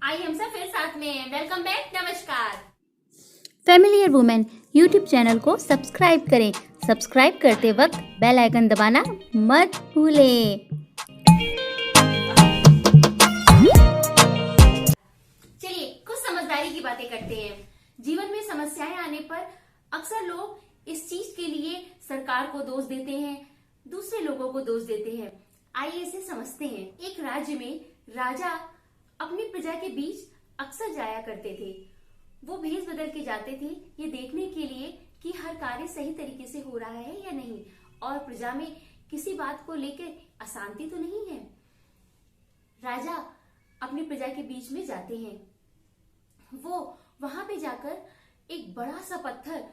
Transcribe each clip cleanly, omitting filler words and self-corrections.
आई हम सब फिर साथ में हैं। वेलकम बैक, नमस्कार। फैमिलियर वुमेन यूट्यूब चैनल को सब्सक्राइब करें। सब्सक्राइब करते वक्त बेल आइकन दबाना मत भूलें। चलिए कुछ समझदारी की बातें करते हैं। जीवन में समस्याएं आने पर अक्सर लोग इस चीज के लिए सरकार को दोष देते हैं, दूसरे लोगों को दोष देते हैं। आइए इसे समझते हैं। एक राज्य में राजा अपनी प्रजा के बीच अक्सर जाया करते थे। वो भेष बदल के जाते थे ये देखने के लिए कि हर कार्य सही तरीके से हो रहा है या नहीं, और प्रजा में किसी बात को लेकर अशांति तो नहीं है। राजा अपनी प्रजा के बीच में जाते हैं। वो वहां पे जाकर एक बड़ा सा पत्थर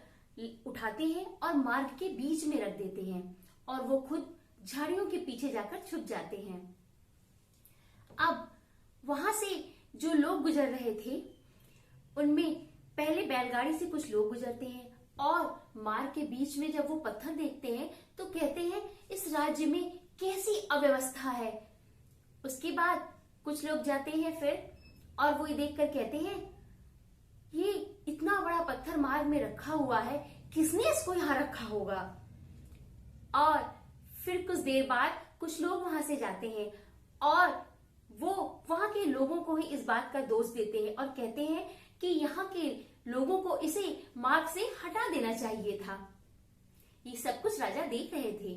उठाते हैं और मार्ग के बीच में रख देते हैं, और वो खुद झाड़ियों के पीछे जाकर छुप जाते हैं। अब वहां से जो लोग गुजर रहे थे उनमें पहले बैलगाड़ी से कुछ लोग गुजरते हैं, और मार्ग के बीच में जब वो पत्थर देखते हैं तो कहते हैं इस राज्य में कैसी अव्यवस्था है। उसके बाद कुछ लोग जाते हैं फिर, और वो ये देखकर कहते हैं ये इतना बड़ा पत्थर मार्ग में रखा हुआ है, किसने इसको यहाँ रखा होगा। और फिर कुछ देर बाद कुछ लोग वहां से जाते हैं और वो वहां के लोगों को ही इस बात का दोष देते हैं और कहते हैं कि यहाँ के लोगों को इसे मार्ग से हटा देना चाहिए था। ये सब कुछ राजा देख रहे थे।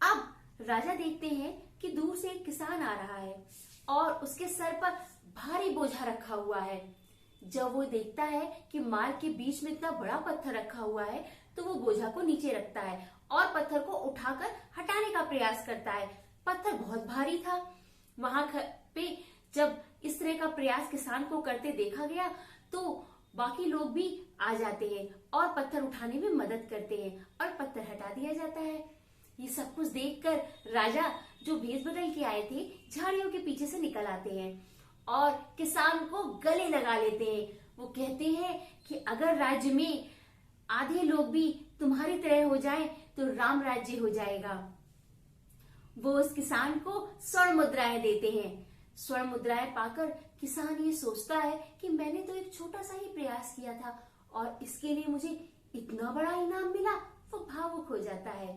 अब राजा देखते हैं कि दूर से एक किसान आ रहा है और उसके सर पर भारी बोझा रखा हुआ है। जब वो देखता है कि मार्ग के बीच में इतना बड़ा पत्थर रखा हुआ है तो वो बोझा को नीचे रखता है और पत्थर को उठाकर हटाने का प्रयास करता है। पत्थर बहुत भारी था। वहां पे जब इस तरह का प्रयास किसान को करते देखा गया तो बाकी लोग भी आ जाते हैं और पत्थर उठाने में मदद करते हैं और पत्थर हटा दिया जाता है। ये सब कुछ देखकर राजा जो भेष बदल के आए थे झाड़ियों के पीछे से निकल आते हैं और किसान को गले लगा लेते हैं। वो कहते हैं कि अगर राज्य में आधे लोग भी तुम्हारी तरह हो जाएं तो राम राज्य हो जाएगा। वो उस किसान को स्वर्ण मुद्राएं देते हैं। स्वर्ण मुद्राएं पाकर किसान ये सोचता है कि मैंने तो एक छोटा सा ही प्रयास किया था और इसके लिए मुझे इतना बड़ा इनाम मिला। वो भावुक हो जाता है।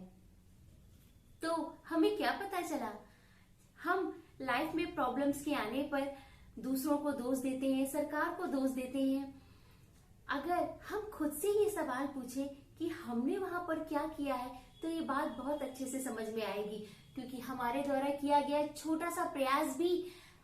तो हमें क्या पता चला, हम लाइफ में प्रॉब्लम्स के आने पर दूसरों को दोष देते हैं, सरकार को दोष देते हैं। अगर हम खुद से ये सवाल पूछे कि हमने वहां पर क्या किया है तो ये बात बहुत अच्छे से समझ में आएगी, क्योंकि हमारे द्वारा किया गया छोटा सा प्रयास भी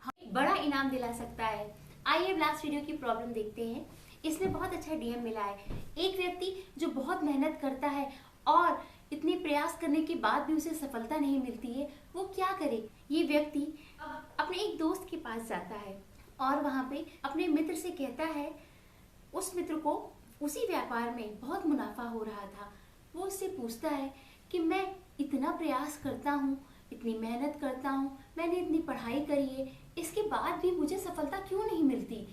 हमें बड़ा इनाम दिला सकता है। आइए लास्ट वीडियो की प्रॉब्लम देखते हैं। इसमें बहुत अच्छा डीएम मिला है। एक व्यक्ति जो बहुत मेहनत करता है और इतने प्रयास करने के बाद भी उसे सफलता नहीं मिलती है, वो क्या करे। ये व्यक्ति अपने एक दोस्त के पास जाता है और वहां पे अपने मित्र से कहता है, उस मित्र को उसी व्यापार में बहुत मुनाफा हो रहा था। वो उससे पूछता है कि मैं इतना प्रयास करता हूँ, इतनी मेहनत करता हूँ, मैंने इतनी पढ़ाई करी है, इसके बाद भी मुझे सफलता क्यों नहीं मिलती,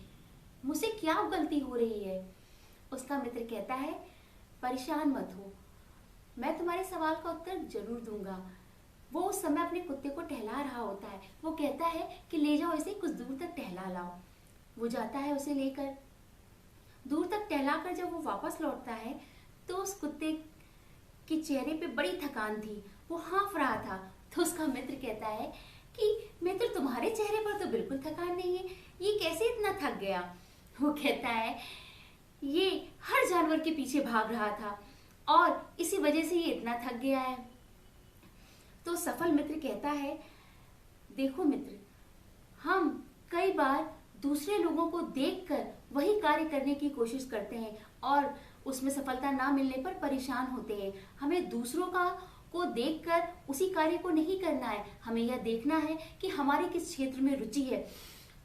मुझसे क्या गलती हो रही है। उसका मित्र कहता है परेशान मत हो, मैं तुम्हारे सवाल का उत्तर जरूर दूंगा। वो उस समय अपने कुत्ते को टहला रहा होता है। वो कहता है कि ले जाओ इसे, कुछ दूर तक टहला लाओ। वो जाता है उसे लेकर। दूर तक टहलाकर जब वो वापस लौटता है तो उस कुत्ते के चेहरे पे बड़ी थकान थी, वो हाँफ रहा था। तो उसका मित्र कहता है कि मित्र तुम्हारे चेहरे पर तो बिल्कुल थकान नहीं है, ये कैसे इतना थक गया। वो कहता है ये हर जानवर के पीछे भाग रहा था और इसी वजह से ये इतना थक गया है। तो सफल मित्र कहता है देखो मित्र, हम कई बार दूसरे लोगों को देखकर वही कार्य करने की कोशिश करते हैं और उसमें सफलता ना मिलने पर परेशान होते हैं। हमें दूसरों को देखकर उसी कार्य को नहीं करना है। हमें यह देखना है कि हमारे किस क्षेत्र में रुचि है,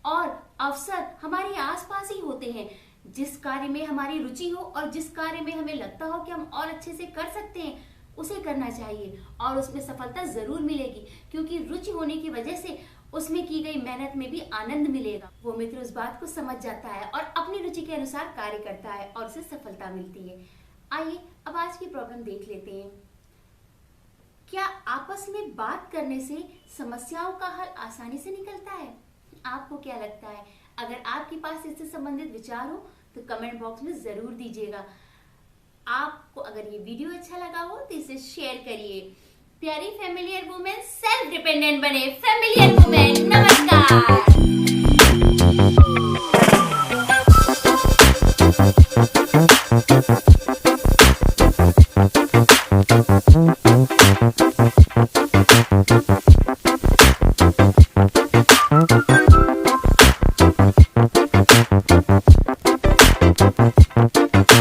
और अवसर हमारे आसपास ही होते हैं। जिस कार्य में हमारी रुचि हो और जिस कार्य में हमें लगता हो कि हम और अच्छे से कर सकते हैं उसे करना चाहिए, और उसमें सफलता जरूर मिलेगी, क्योंकि रुचि होने की वजह से उसमें की गई मेहनत में भी आनंद मिलेगा। वो मित्र उस बात को समझ जाता है और अपनी रुचि के अनुसार कार्य करता है और उसे सफलता मिलती है। आइए अब आज की प्रॉब्लम देख लेते हैं। क्या आपस में बात करने से समस्याओं का हल आसानी से निकलता है? आपको क्या लगता है? अगर आपके पास इससे संबंधित विचार हो तो कमेंट बॉक्स में जरूर दीजिएगा। आपको अगर ये वीडियो अच्छा लगा हो तो इसे शेयर करिए। प्यारी फैमिलियर वुमेन सेल्फ डिपेंडेंट बने। फैमिलियर वुमेन नमस्कार।